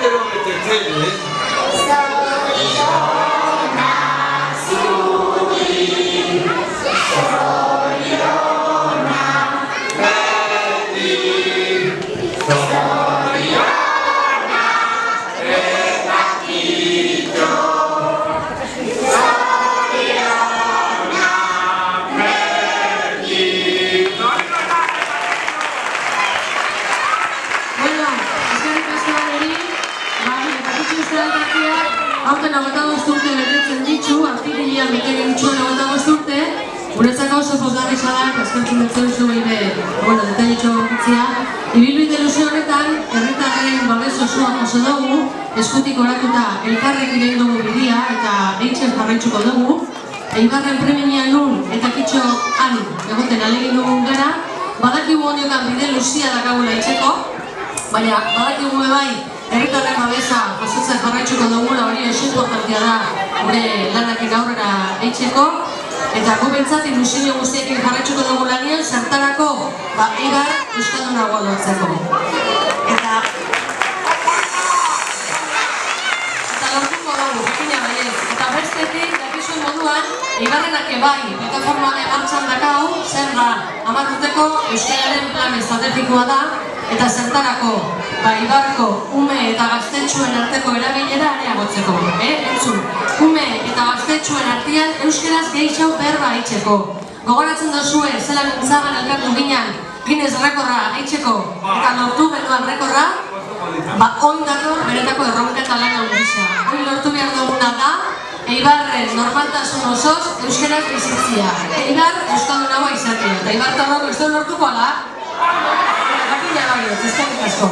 quiero que te quedes. Aurten 25 urte betetzen ditu, apirilean beteren dituen 25 urte, guretzako oso pozgarri zadak, eskertzen dutzen zuen detailetxo bakitzea. Ibilbide luze honetan, herritarren babes osoa jaso dugu, eskutik oratuta elkarrekin egin dugu bidea eta eitzen jarraitzuko dugu. Eibarren preminian nun eta kitxo han egoten alegin dugun gara, badakigu honetan bide luzia dakagula eitzeko, baina badakigu bai herritarren babesa jasotzen jarraitzuko dugula, hori oso importantea da gure lanakin aurrera eitzeko, eta gu bentsat ilusio guztiekin jarraitzuko dugu lanien zertarako Eibar euskaldunagoa lortzeko. Eta lortuko dugu, jakina baiez. Eta bestetik, dakizuen moduan, Eibarrenak ebai plataforma martxan dakau, zer da 10 urteko euskararen plan estrategikoa da, eta zertarako Eibarko ume eta gaztetxuen arteko erabilera areagotzeko. Entzun, ume eta gaztetxuen artean euskaraz gehiago berba eitzeko. Gogoratzen duzue, zela mintzagan elkartu ginen, Guinness rekorra eitzeko eta lortu benduan rekorra, oin dator beretako erronka eta lan gisa. Oin lortu behar duguna da, Eibarren normaltasun osoz euskaraz bizitzia. Eibar euskaldunagoa izatea, eta Eibar torroko ez du lortuko ala? Jakina bai, ez eskerrik asko.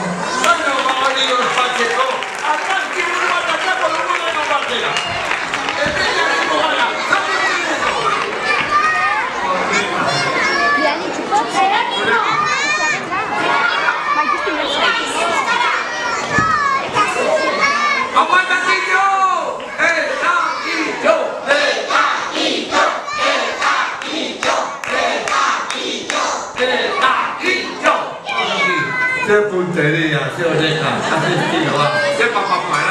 ¡Qué puntería! ¡Qué oreja! ¡Qué estilo! ¡Qué papá!